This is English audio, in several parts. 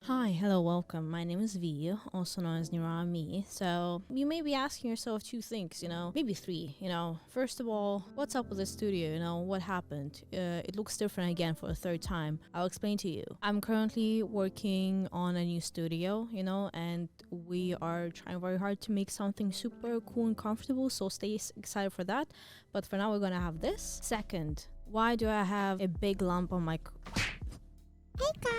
Hi, hello, welcome. My name is V, also known as Nirami. So, you may be asking yourself two things, maybe three. First of all, what's up with the studio? What happened? It looks different again for a third time. I'll explain to you. I'm currently working on a new studio, and we are trying very hard to make something super cool and comfortable. So, stay excited for that. But for now, we're gonna have this. Second, why do I have a big lump on my. Hey guys!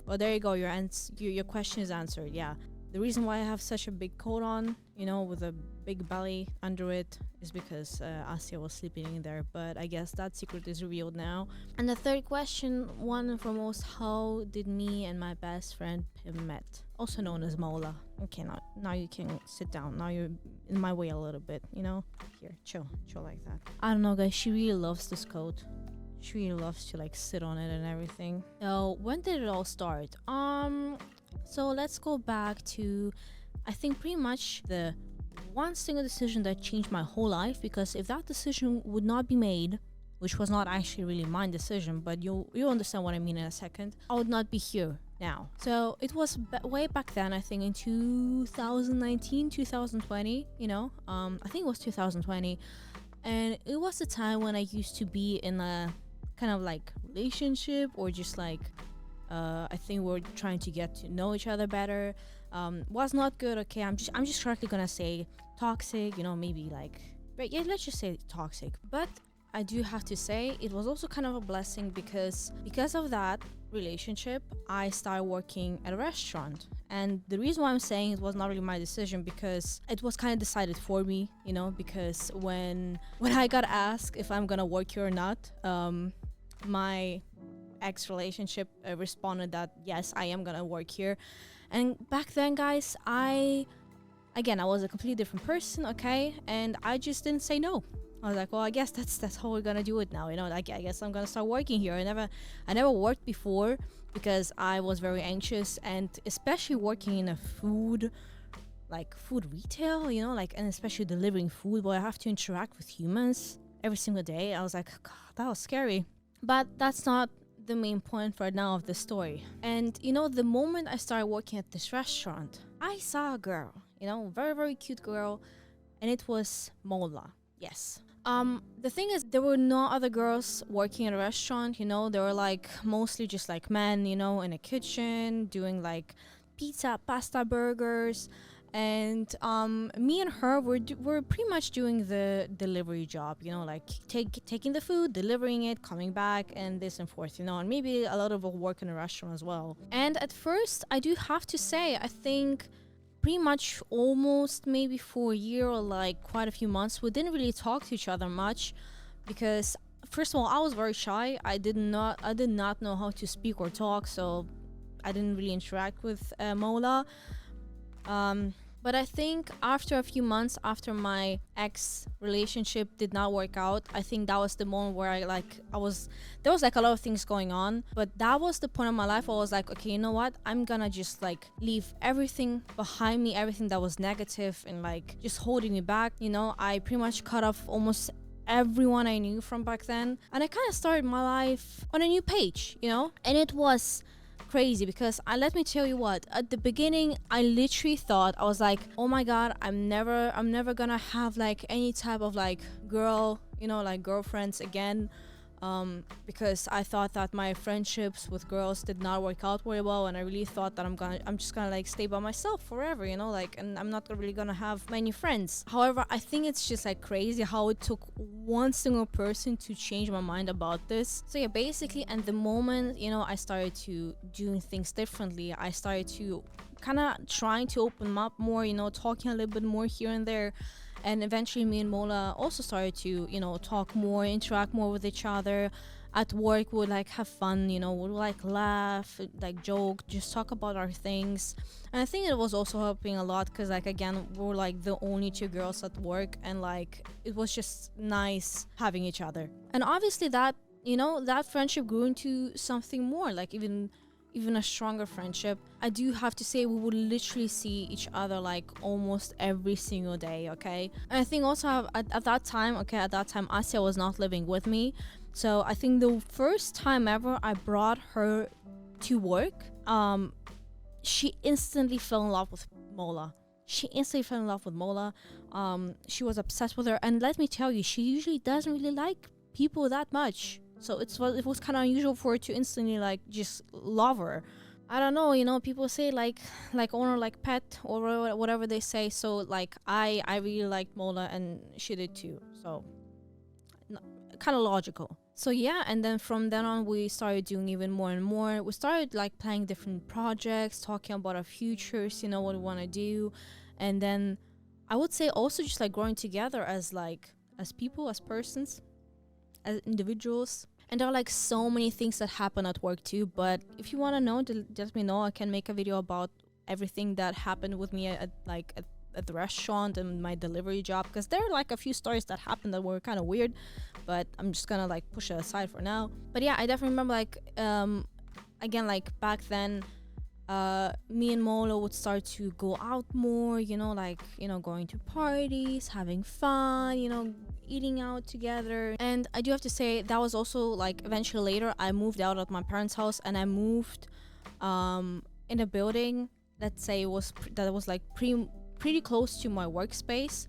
Well, there you go. Your question is answered. Yeah. The reason why I have such a big coat on, with a big belly under it, is because Asia was sleeping in there. But I guess that secret is revealed now. And the third question, one and foremost, how did me and my best friend Pim met? Also known as Mola. Okay, now you can sit down. Now you're in my way a little bit, Here, chill like that. I don't know, guys. She really loves this coat. She really loves to sit on it and everything. So when did it all start? So let's go back to, I think, pretty much the one single decision that changed my whole life. Because if that decision would not be made, which was not actually really my decision, but you'll understand what I mean in a second, I would not be here now. So it was way back then, I think in 2019, 2020. I think it was 2020, and it was the time when I used to be in a kind of relationship, or just I think we're trying to get to know each other better. Was not good. Okay, I'm just correctly gonna say toxic, maybe but yeah, let's just say toxic. But I do have to say it was also kind of a blessing, because of that relationship I started working at a restaurant. And the reason why I'm saying it was not really my decision, because it was kind of decided for me, because when I got asked if I'm gonna work here or not, my ex-relationship responded that yes, I am gonna work here. And back then, guys, I was a completely different person, okay, and I just didn't say no. I was like, well, I guess that's how we're gonna do it now, I guess I'm gonna start working here. I never worked before, because I was very anxious, and especially working in a food retail, and especially delivering food, where I have to interact with humans every single day. I was like, God, that was scary. But that's not the main point right now of the story. And the moment I started working at this restaurant, I saw a girl, very, very cute girl, and it was Mola. Yes. The thing is, there were no other girls working at a restaurant. They were mostly just men, in a kitchen doing pizza, pasta, burgers. And me and her were pretty much doing the delivery job, taking the food, delivering it, coming back, and this and forth, and maybe a lot of work in a restaurant as well. And at first, I do have to say, I think pretty much almost maybe for a year, or quite a few months, we didn't really talk to each other much, because first of all, I was very shy. I did not know how to speak or talk, so I didn't really interact with Mola. But I think after a few months, after my ex relationship did not work out, I think that was the moment where there was a lot of things going on, but that was the point of my life where I was like, okay, you know what? I'm gonna just leave everything behind me, everything that was negative and just holding me back. I pretty much cut off almost everyone I knew from back then, and I kind of started my life on a new page, and it was crazy, because let me tell you what, at the beginning I literally thought, I was like, oh my God, I'm never gonna have any type of girl, girlfriends again, because I thought that my friendships with girls did not work out very well, and I really thought that I'm just gonna stay by myself forever, and I'm not really gonna have many friends. However, I think it's just crazy how it took one single person to change my mind about this. So yeah, basically, and the moment I started to doing things differently, I started to kind of trying to open up more, talking a little bit more here and there. And eventually me and Mola also started to, talk more, interact more with each other. At work, we would have fun, we'd laugh, joke, just talk about our things. And I think it was also helping a lot, because again, we were the only two girls at work, and it was just nice having each other. And obviously that, that friendship grew into something more, even a stronger friendship. I do have to say, we would literally see each other almost every single day, okay? And I think also at that time, Asia was not living with me. So I think the first time ever I brought her to work, she instantly fell in love with Mola. She was obsessed with her, and let me tell you, she usually doesn't really like people that much. So it was kind of unusual for her to instantly like just love her. I don't know, people say like owner like pet or whatever they say. So like I really liked Mola, and she did too. So kind of logical. So yeah, and then from then on we started doing even more and more. We started like planning different projects, talking about our futures, what we want to do. And then I would say also just like growing together as people, as persons, as individuals. And there are like so many things that happen at work too, but if you want to know, just let me know. I can make a video about everything that happened with me at the restaurant and my delivery job, because there are like a few stories that happened that were kind of weird, but I'm just gonna like push it aside for now. But yeah, I definitely remember like again, like back then, me and Mola would start to go out more, going to parties, having fun, eating out together. And I do have to say that was also like eventually later I moved out of my parents' house, and I moved in a building, let's say that was like pretty close to my workspace.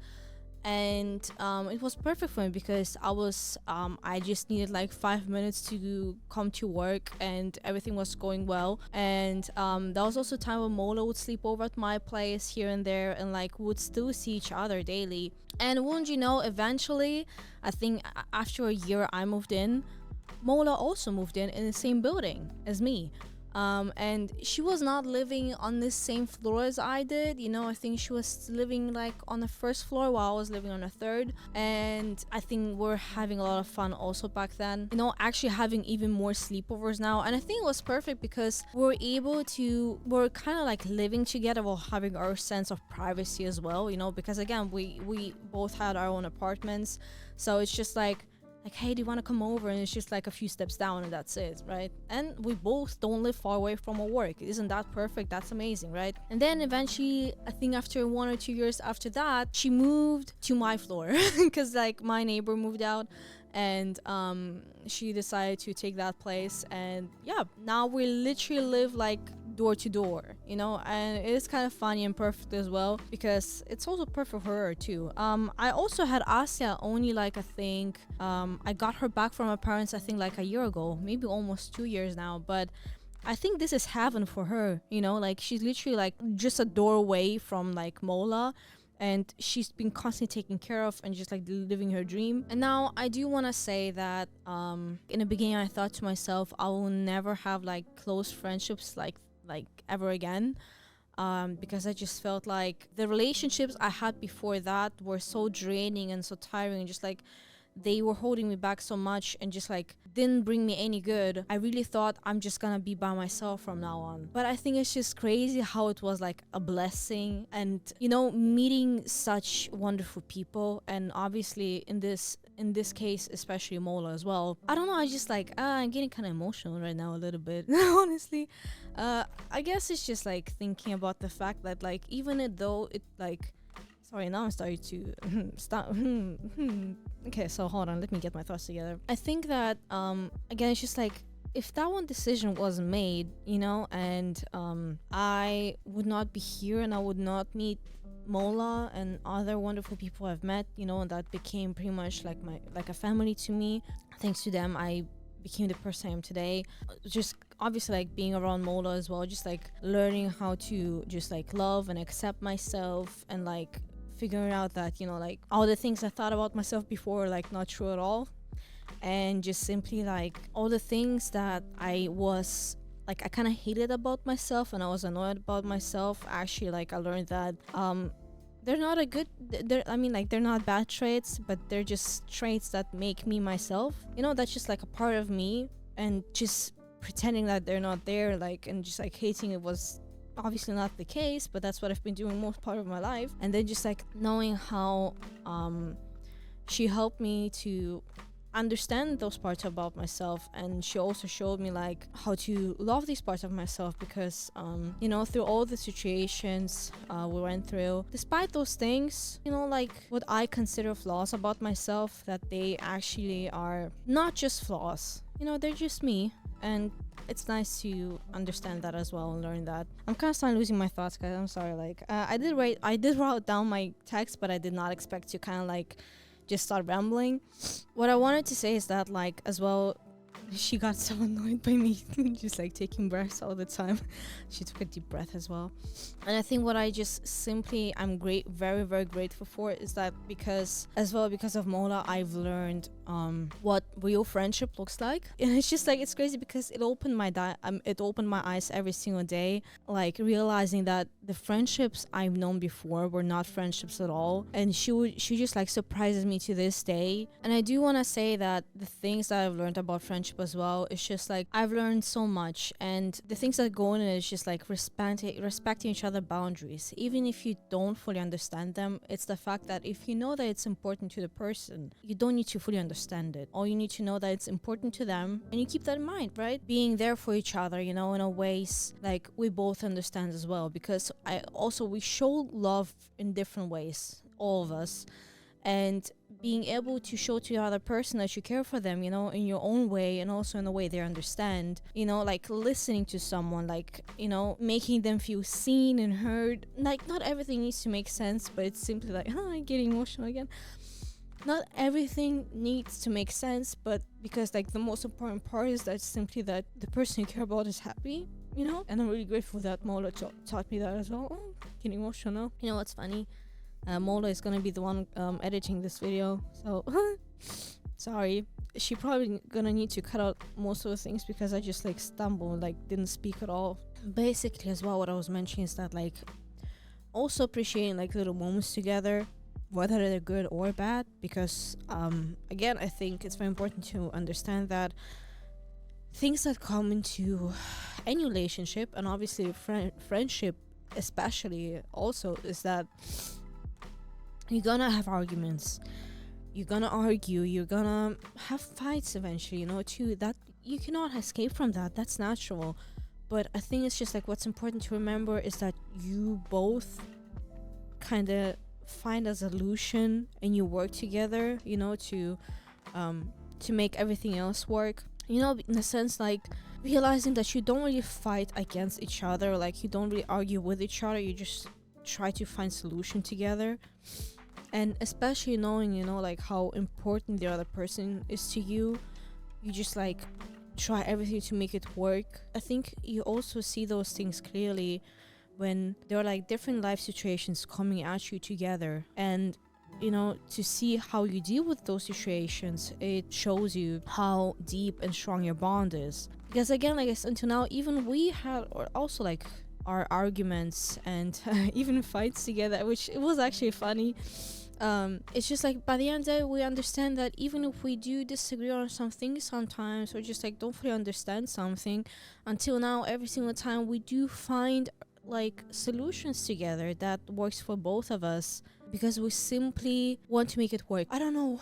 And it was perfect for me because I just needed like 5 minutes to come to work, and everything was going well. And that was also a time when Mola would sleep over at my place here and there, and like would still see each other daily. And wouldn't you know, eventually, I think after a year I moved in, Mola also moved in the same building as me. And she was not living on the same floor as I did. I think she was living like on the first floor while I was living on the third. And I think we're having a lot of fun also back then, actually having even more sleepovers now. And I think it was perfect because we're kind of like living together while having our sense of privacy as well, because again, we both had our own apartments. So it's just like, hey, do you want to come over? And it's just like a few steps down, and that's it, right? And we both don't live far away from our work. Isn't that perfect? That's amazing, right? And then eventually, I think after 1 or 2 years after that, she moved to my floor because like my neighbor moved out, and she decided to take that place. And yeah, now we literally live like door to door, and it is kind of funny and perfect as well, because it's also perfect for her too. I also had Asia only like, I think I got her back from her parents, I think like a year ago, maybe almost 2 years now. But I think this is heaven for her, like she's literally like just a doorway from like Mola, and she's been constantly taken care of and just like living her dream. And now I do want to say that in the beginning I thought to myself, I will never have like close friendships like ever again, because I just felt like the relationships I had before that were so draining and so tiring, and just like they were holding me back so much and just like didn't bring me any good. I really thought I'm just gonna be by myself from now on. But I think it's just crazy how it was like a blessing, and meeting such wonderful people, and obviously in this case especially Mola as well. I don't know, I just like I'm getting kind of emotional right now a little bit honestly. I guess it's just like thinking about the fact that like even though it like, sorry, now I'm starting to stop. Okay, so hold on, let me get my thoughts together. I think that again, it's just like, if that one decision wasn't made, and I would not be here, and I would not meet Mola and other wonderful people I've met, and that became pretty much like a family to me. Thanks to them, I became the person I am today. Just obviously like being around Mola as well, just like learning how to just like love and accept myself, and like figuring out that like all the things I thought about myself before are like not true at all, and just simply like all the things that I was like I kind of hated about myself and I was annoyed about myself. Actually, like I learned that they're not a good they're not bad traits, but they're just traits that make me myself. That's just like a part of me, and just pretending that they're not there, like, and just like hating it was obviously not the case, but that's what I've been doing most part of my life. And then just like knowing how she helped me to understand those parts about myself, and she also showed me like how to love these parts of myself, because through all the situations we went through, despite those things, like what I consider flaws about myself, that they actually are not just flaws, they're just me. and it's nice to understand that as well and learn that. I'm kind of starting losing my thoughts, guys. I'm sorry. Like I did write down my text, but I did not expect to kind of like just start rambling. What I wanted to say is that, like, as well, she got so annoyed by me just like taking breaths all the time. She took a deep breath as well. And I think what I just simply I'm very very grateful for is that because of Mola, I've learned what real friendship looks like. And it's just like, it's crazy because it opened my eyes every single day, like realizing that the friendships I've known before were not friendships at all. And she just like surprises me to this day. And I do want to say that the things that I've learned about friendship as well, it's just like I've learned so much, and the things that go in it is just like respecting each other boundaries, even if you don't fully understand them. It's the fact that if you know that it's important to the person, you don't need to fully understand it. All you need to know that it's important to them, and you keep that in mind, right? Being there for each other, you know, in a ways like we both understand as well, because we show love in different ways, all of us. And being able to show to the other person that you care for them, you know, in your own way, and also in a way they understand, you know, like listening to someone, like, you know, making them feel seen and heard. Like, not everything needs to make sense, but it's simply like, I'm getting emotional again. Not everything needs to make sense, but because like the most important part is that simply that the person you care about is happy, you know. And I'm really grateful that Mola taught me that as well. Getting emotional. You know what's funny? Mola is gonna be the one editing this video, so sorry. She probably gonna need to cut out most of the things because I just like stumbled, like didn't speak at all. Basically as well, what I was mentioning is that like also appreciating like little moments together, whether they're good or bad, because again, I think it's very important to understand that things that come into any relationship, and obviously friendship especially also, is that you're gonna have arguments, you're gonna argue, you're gonna have fights eventually, you know, too. That you cannot escape from that, that's natural. But I think it's just like what's important to remember is that you both kind of find a solution and you work together, you know, to make everything else work, you know, in a sense, like realizing that you don't really fight against each other, like you don't really argue with each other, you just try to find solution together. And especially knowing, you know, like how important the other person is to you, you just like try everything to make it work. I think you also see those things clearly when there are like different life situations coming at you together, and you know, to see how you deal with those situations, it shows you how deep and strong your bond is. Because again, like until now, even we had or also like our arguments and even fights together, which it was actually funny. It's just like by the end of the day, we understand that even if we do disagree on some things sometimes, or just like don't fully understand something, until now, every single time we do find like solutions together that works for both of us, because we simply want to make it work. I don't know,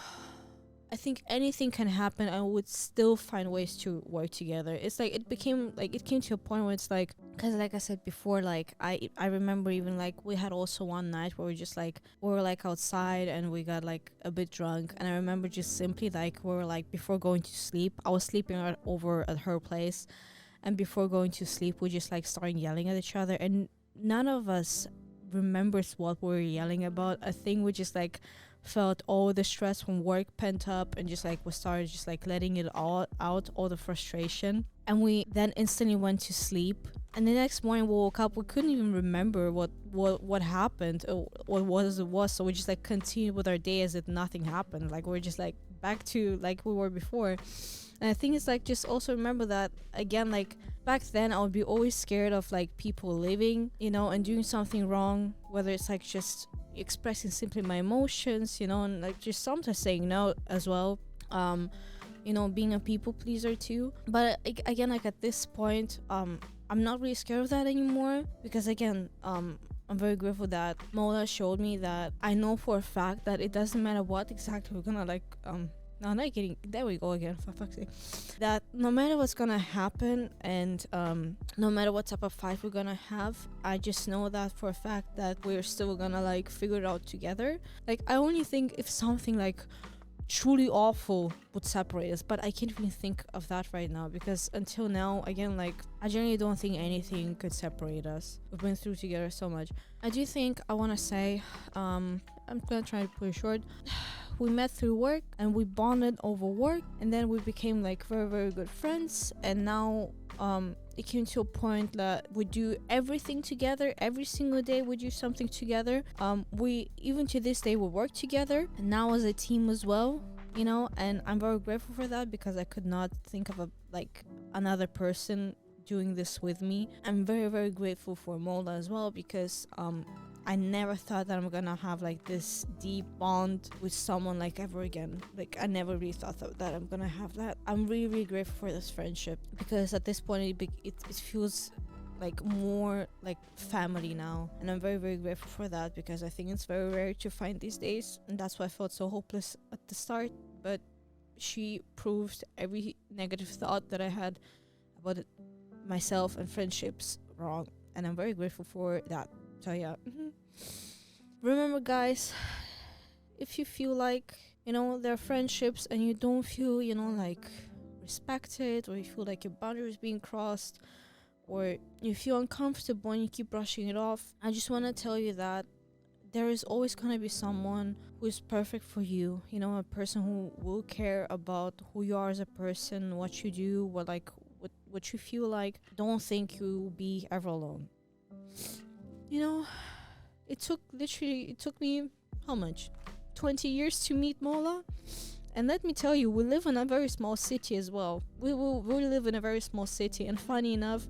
I think anything can happen and would still find ways to work together. It's like it came to a point where it's like, because like I said before, like I remember even like we had also one night where we were like outside and we got like a bit drunk, and I remember just simply like we were like, before going to sleep, I was sleeping over at her place, and before going to sleep we just like started yelling at each other, and none of us remembers what we were yelling about. I think we just like felt all the stress from work pent up, and just like we started just like letting it all out, all the frustration, and we then instantly went to sleep. And the next morning we woke up, we couldn't even remember what happened or what was, so we just like continued with our day as if nothing happened, like we're just like back to like we were before. And I think it's like just also remember that again, like back then I would be always scared of like people leaving, you know, and doing something wrong, whether it's like just expressing simply my emotions, you know, and like just sometimes saying no as well, you know, being a people pleaser too. But again, like at this point, I'm not really scared of that anymore, because again, I'm very grateful that Mola showed me that I know for a fact that it doesn't matter what exactly we're gonna like no, not getting, there we go again, for fuck's sake. That no matter what's gonna happen, and no matter what type of fight we're gonna have, I just know that for a fact that we're still gonna like figure it out together. Like I only think if something like truly awful would separate us, but I can't even think of that right now, because until now, again, like, I generally don't think anything could separate us. We've been through together so much. I do think I want to say, I'm gonna try to put it short. We met through work and we bonded over work, and then we became like very, very good friends, and now it came to a point that we do everything together. Every single day we do something together. We, even to this day, we work together, and now as a team as well, you know, and I'm very grateful for that, because I could not think of another person doing this with me. I'm very, very grateful for Mola as well, because I never thought that I'm gonna have like this deep bond with someone like ever again. Like, I never really thought that I'm gonna have that. I'm really, really grateful for this friendship, because at this point it feels like more like family now, and I'm very, very grateful for that, because I think it's very rare to find these days, and that's why I felt so hopeless at the start. But she proved every negative thought that I had about myself and friendships wrong, and I'm very grateful for that. So yeah. Remember, guys, if you feel like, you know, there are friendships and you don't feel, you know, like respected, or you feel like your boundary is being crossed, or you feel uncomfortable and you keep brushing it off, I just want to tell you that there is always going to be someone who is perfect for you, you know, a person who will care about who you are as a person, what you do, what you feel like. Don't think you'll be ever alone. You know, it took me, how much? 20 years to meet Mola. And let me tell you, we live in a very small city as well. We live in a very small city. And funny enough,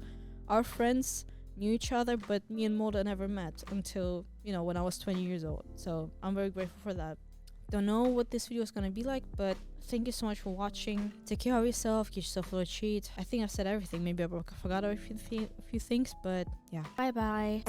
our friends knew each other, but me and Mola never met until, you know, when I was 20 years old. So I'm very grateful for that. Don't know what this video is going to be like, but thank you so much for watching. Take care of yourself. Get yourself a little treat. I think I've said everything. Maybe I forgot a few things, but yeah. Bye-bye.